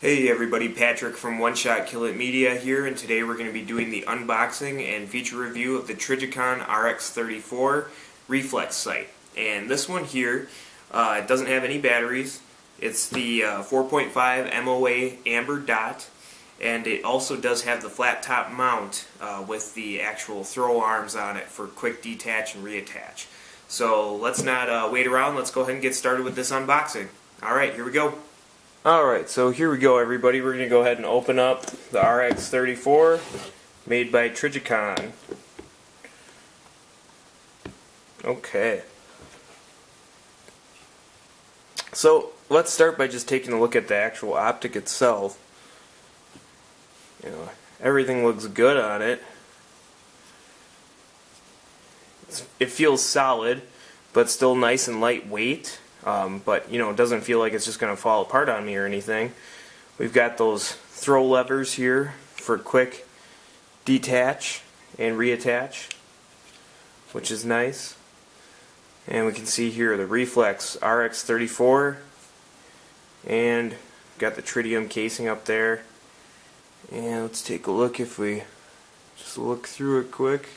Hey everybody, Patrick from One Shot Kill It Media here, and today we're going to be doing the unboxing and feature review of the Trijicon RX34 Reflex sight. And this one here, it doesn't have any batteries. It's the 4.5 MOA amber dot, and it also does have the flat top mount with the actual throw arms on it for quick detach and reattach. So let's not wait around, let's go ahead and get started with this unboxing. Alright, here we go. Alright, so here we go everybody. We're going to go ahead and open up the RX34 made by Trijicon. Okay. So let's start by just taking a look at the actual optic itself. Everything looks good on it. It feels solid, but still nice and lightweight. But it doesn't feel like it's just going to fall apart on me or anything. We've got those throw levers here for quick detach and reattach, which is nice. And we can see here the Reflex RX34, and got the tritium casing up there. And let's take a look if we just look through it quick.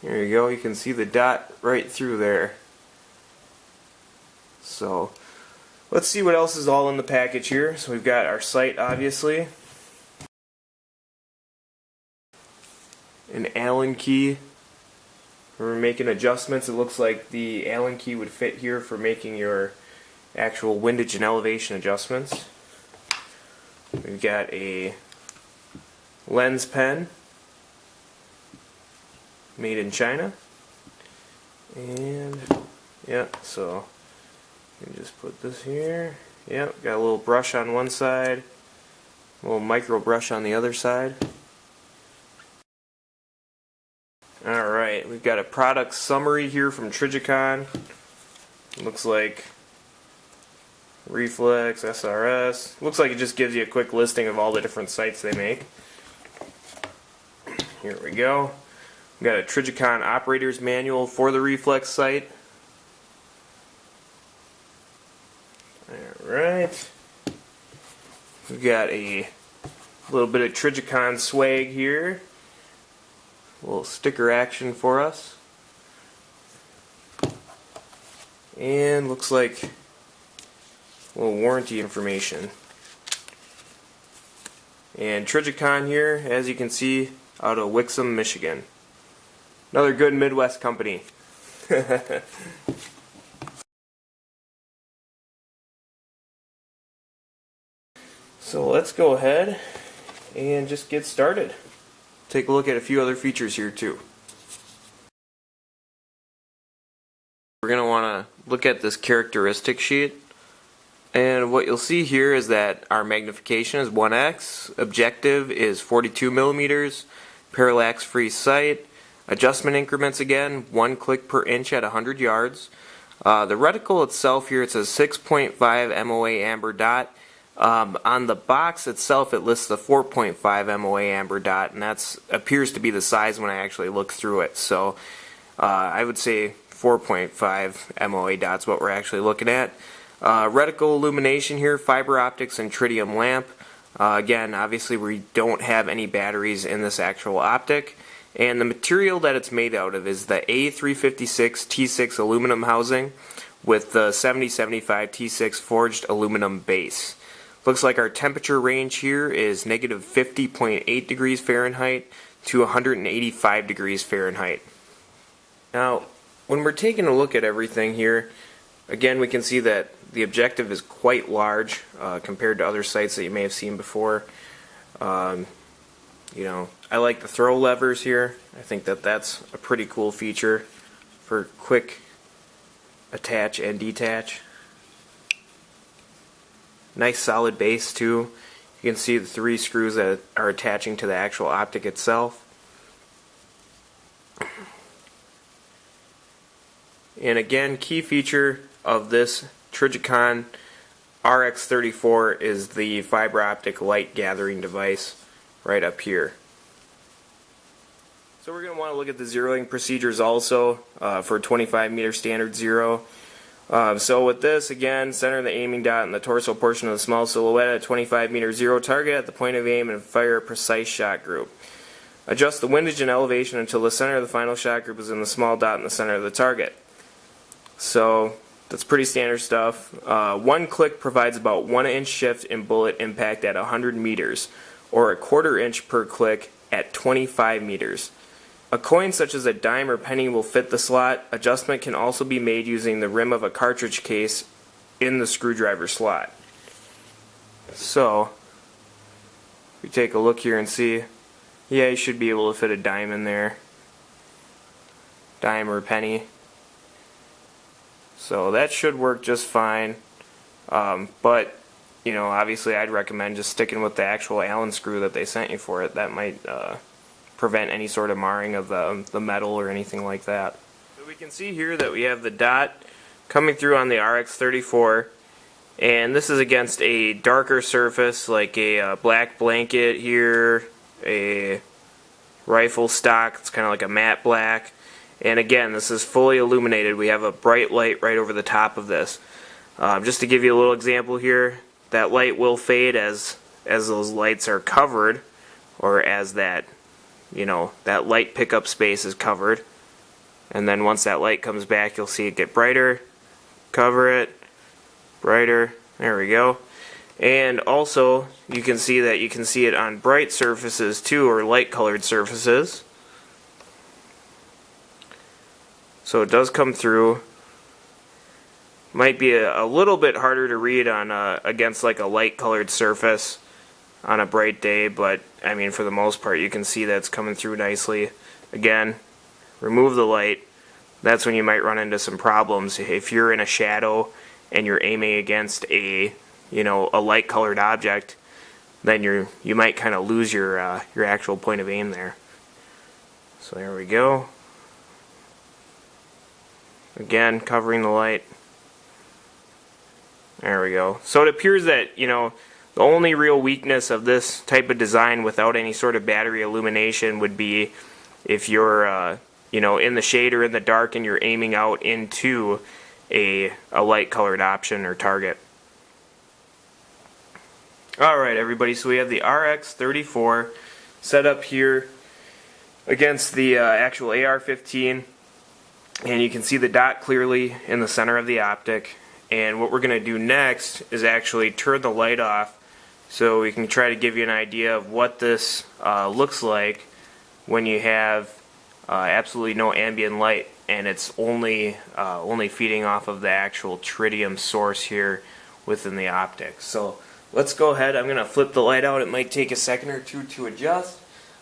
There you go, you can see the dot right through there. So let's see what else is all in the package here. So we've got our sight, obviously, an Allen key for making adjustments. It looks like the Allen key would fit here for making your actual windage and elevation adjustments. We've got a lens pen made in China, and yeah, so you can just put this here. Yep, got a little brush on one side, a little micro brush on the other side. Alright, we've got a product summary here from Trijicon. Looks like Reflex, SRS. Looks like it just gives you a quick listing of all the different sights they make. Here we go. We've got a Trijicon operator's manual for the Reflex sight. Alright, we've got a little bit of Trijicon swag here, a little sticker action for us, and looks like a little warranty information. And Trijicon here, as you can see, out of Wixom, Michigan. Another good Midwest company. So let's go ahead and just get started. Take a look at a few other features here too. We're going to want to look at this characteristic sheet, and what you'll see here is that our magnification is 1x, objective is 42 millimeters, parallax free sight, adjustment increments again, 1 click per inch at 100 yards. The reticle itself here, it says 6.5 MOA amber dot. On the box itself, it lists the 4.5 MOA amber dot, and that appears to be the size when I actually look through it. So I would say 4.5 MOA dots what we're actually looking at. Reticle illumination here, fiber optics and tritium lamp. Again, obviously we don't have any batteries in this actual optic. And the material that it's made out of is the A356 T6 aluminum housing with the 7075 T6 forged aluminum base. Looks like our temperature range here is negative 50.8 degrees Fahrenheit to 185 degrees Fahrenheit. Now, when we're taking a look at everything here, again we can see that the objective is quite large compared to other sights that you may have seen before. I like the throw levers here. I think that that's a pretty cool feature for quick attach and detach. Nice solid base too. You can see the 3 screws that are attaching to the actual optic itself. And again, key feature of this Trijicon RX34 is the fiber optic light gathering device right up here. So we're going to want to look at the zeroing procedures also for 25 meter standard zero. So with this, again, center the aiming dot in the torso portion of the small silhouette at 25 meter zero target at the point of aim and fire a precise shot group. Adjust the windage and elevation until the center of the final shot group is in the small dot in the center of the target. So that's pretty standard stuff. One click provides about 1 inch shift in bullet impact at 100 meters, or a 1/4 inch per click at 25 meters. A coin such as a dime or penny will fit the slot. Adjustment can also be made using the rim of a cartridge case in the screwdriver slot. So, we take a look here and see, yeah, you should be able to fit a dime in there. Dime or penny. So that should work just fine. But, you know, obviously I'd recommend just sticking with the actual Allen screw that they sent you for it. That might prevent any sort of marring of the metal or anything like that. So we can see here that we have the dot coming through on the RX34, and this is against a darker surface like a black blanket here, a rifle stock. It's kind of like a matte black, and again, this is fully illuminated. We have a bright light right over the top of this. Just to give you a little example here, that light will fade as those lights are covered, or as that, you know, that light pickup space is covered. And then once that light comes back, you'll see it get brighter, cover it, brighter, there we go. And also, you can see that you can see it on bright surfaces too, or light colored surfaces. So it does come through. Might be a little bit harder to read on against like a light colored surface on a bright day, but I mean, for the most part, you can see that it's coming through nicely. Again, remove the light. That's when you might run into some problems. If you're in a shadow and you're aiming against a, you know, a light colored object, then you might kind of lose your actual point of aim there. So there we go. Again, covering the light. There we go. So it appears that, you know, the only real weakness of this type of design without any sort of battery illumination would be if you're, you know, in the shade or in the dark and you're aiming out into a light colored option or target. Alright everybody, so we have the RX34 set up here against the actual AR-15, and you can see the dot clearly in the center of the optic. And what we're going to do next is actually turn the light off so we can try to give you an idea of what this looks like when you have absolutely no ambient light and it's only feeding off of the actual tritium source here within the optic. So let's go ahead. I'm going to flip the light out. It might take a second or two to adjust,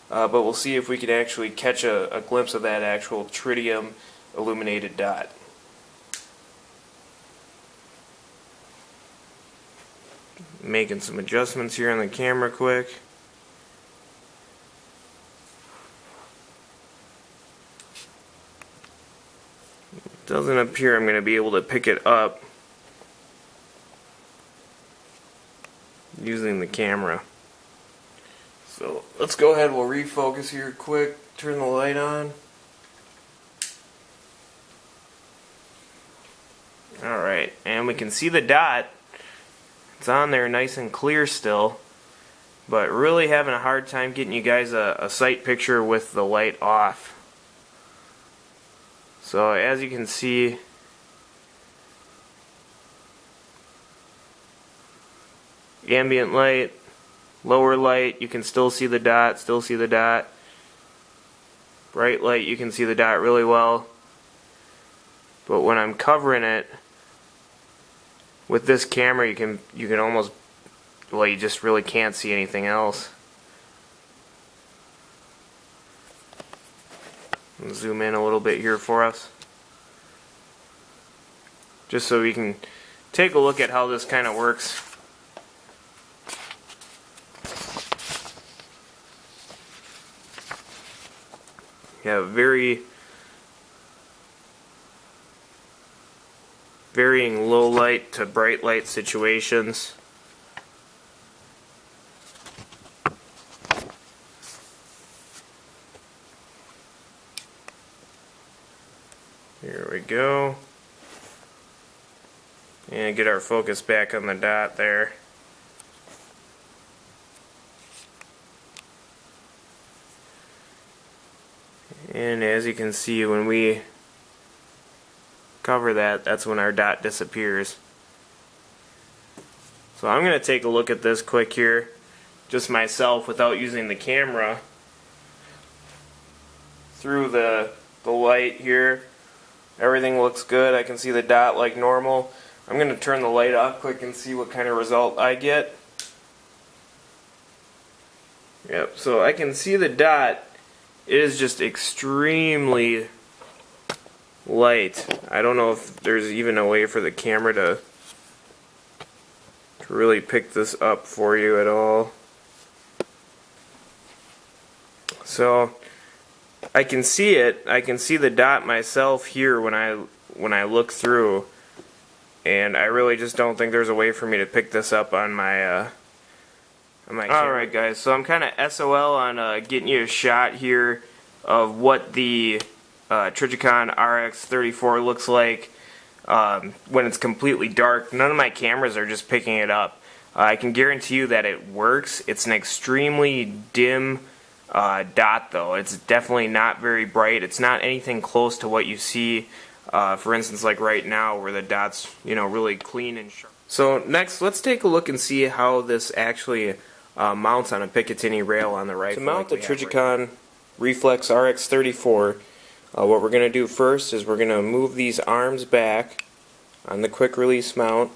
but we'll see if we can actually catch a glimpse of that actual tritium illuminated dot. Making some adjustments here on the camera quick. It doesn't appear I'm going to be able to pick it up using the camera. So let's go ahead, we'll refocus here quick, turn the light on. Alright, and we can see the dot. It's on there nice and clear still, but really having a hard time getting you guys a sight picture with the light off. So as you can see, ambient light, lower light, you can still see the dot, bright light, you can see the dot really well, but when I'm covering it with this camera, you can almost, well, you just really can't see anything else. I'll zoom in a little bit here for us, just so we can take a look at how this kind of works. You have varying low light to bright light situations. Here we go. And get our focus back on the dot there. And as you can see, when we cover that, that's when our dot disappears. So I'm going to take a look at this quick here, just myself without using the camera, through the light here. Everything looks good. I can see the dot like normal. I'm going to turn the light off quick and see what kind of result I get. Yep, so I can see the dot. It is just extremely light. I don't know if there's even a way for the camera to really pick this up for you at all. So I can see it. I can see the dot myself here when I look through, and I really just don't think there's a way for me to pick this up on my camera. Alright guys, so I'm kind of SOL on getting you a shot here of what the Trijicon RX34 looks like when it's completely dark. None of my cameras are just picking it up. I can guarantee you that it works. It's an extremely dim dot though. It's definitely not very bright. It's not anything close to what you see, for instance, like right now where the dot's, you know, really clean and sharp. So next, let's take a look and see how this actually mounts on a Picatinny rail on the rifle. To mount the Trijicon Reflex RX34, what we're going to do first is we're going to move these arms back on the quick release mount,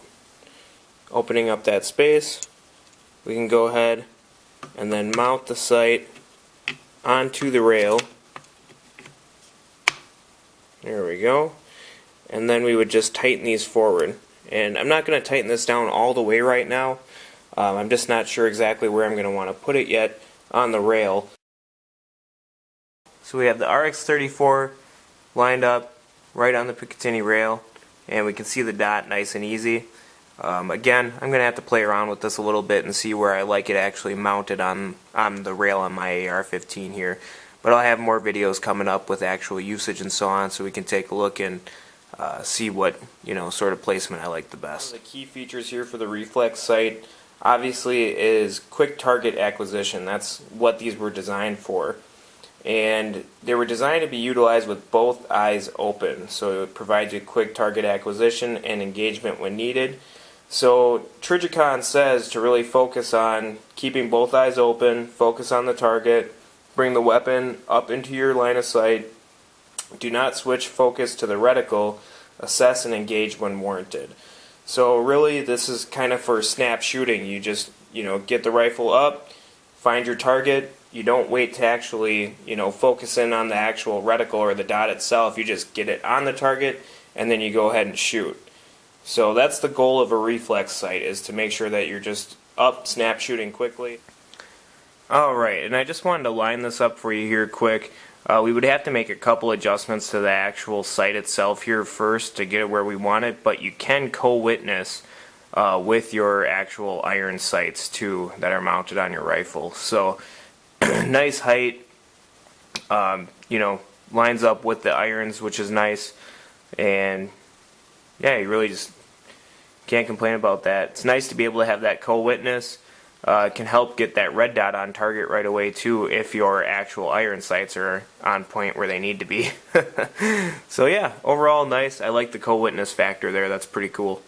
opening up that space. We can go ahead and then mount the sight onto the rail. There we go. And then we would just tighten these forward. And I'm not going to tighten this down all the way right now. I'm just not sure exactly where I'm going to want to put it yet on the rail. So we have the RX34 lined up right on the Picatinny rail, and we can see the dot nice and easy. Again, I'm going to have to play around with this a little bit and see where I like it actually mounted on the rail on my AR-15 here. But I'll have more videos coming up with actual usage and so on, so we can take a look and see what, you know, sort of placement I like the best. One of the key features here for the Reflex sight obviously is quick target acquisition. That's what these were designed for. And they were designed to be utilized with both eyes open, so it provides you quick target acquisition and engagement when needed. So Trijicon says to really focus on keeping both eyes open, focus on the target, bring the weapon up into your line of sight, do not switch focus to the reticle, assess and engage when warranted. So really this is kind of for snap shooting. You just, you know, get the rifle up, find your target. You don't wait to actually, you know, focus in on the actual reticle or the dot itself. You just get it on the target and then you go ahead and shoot. So that's the goal of a reflex sight, is to make sure that you're just up, snap shooting quickly. Alright, and I just wanted to line this up for you here quick. We would have to make a couple adjustments to the actual sight itself here first to get it where we want it, but you can co-witness with your actual iron sights too that are mounted on your rifle. So nice height, you know, lines up with the irons, which is nice, and yeah, you really just can't complain about that. It's nice to be able to have that co-witness. It can help get that red dot on target right away too if your actual iron sights are on point where they need to be. So yeah, overall nice. I like the co-witness factor there. That's pretty cool.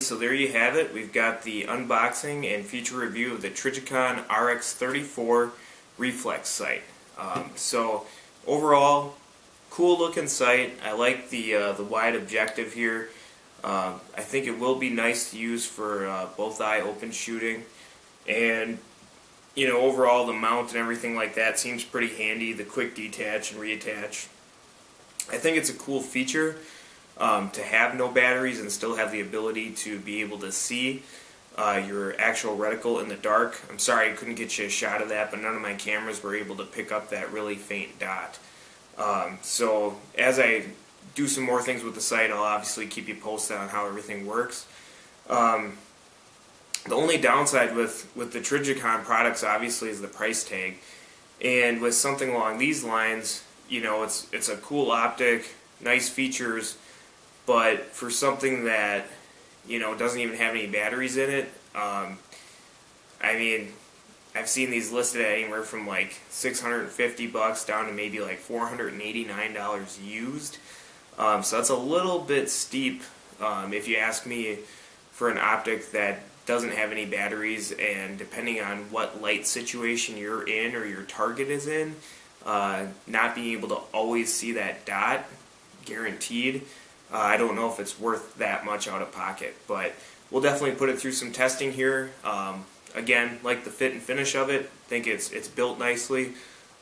So there you have it. We've got the unboxing and feature review of the Trijicon RX34 Reflex sight. So overall, cool looking sight. I like the wide objective here. I think it will be nice to use for both eye open shooting, and you know, overall the mount and everything like that seems pretty handy. The quick detach and reattach. I think it's a cool feature. To have no batteries and still have the ability to be able to see. your actual reticle in the dark. I'm sorry I couldn't get you a shot of that, but none of my cameras were able to pick up that really faint dot. So as I do some more things with the site, I'll obviously keep you posted on how everything works. The only downside with the Trijicon products obviously is the price tag. And with something along these lines, you know, it's a cool optic, nice features, but for something that, you know, doesn't even have any batteries in it, I mean, I've seen these listed at anywhere from like $650 down to maybe like $489 used. So that's a little bit steep, if you ask me, for an optic that doesn't have any batteries, and depending on what light situation you're in or your target is in, not being able to always see that dot, guaranteed, I don't know if it's worth that much out of pocket, but we'll definitely put it through some testing here. Again, like the fit and finish of it, think it's built nicely,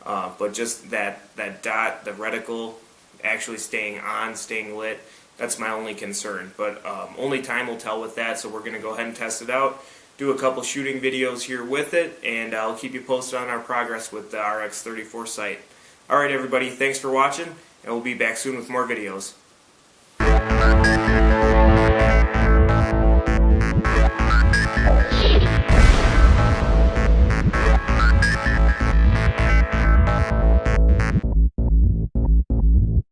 but just that dot, the reticle actually staying on, staying lit, that's my only concern. But only time will tell with that, so we're going to go ahead and test it out, do a couple shooting videos here with it, and I'll keep you posted on our progress with the RX34 site. Alright everybody, thanks for watching, and we'll be back soon with more videos.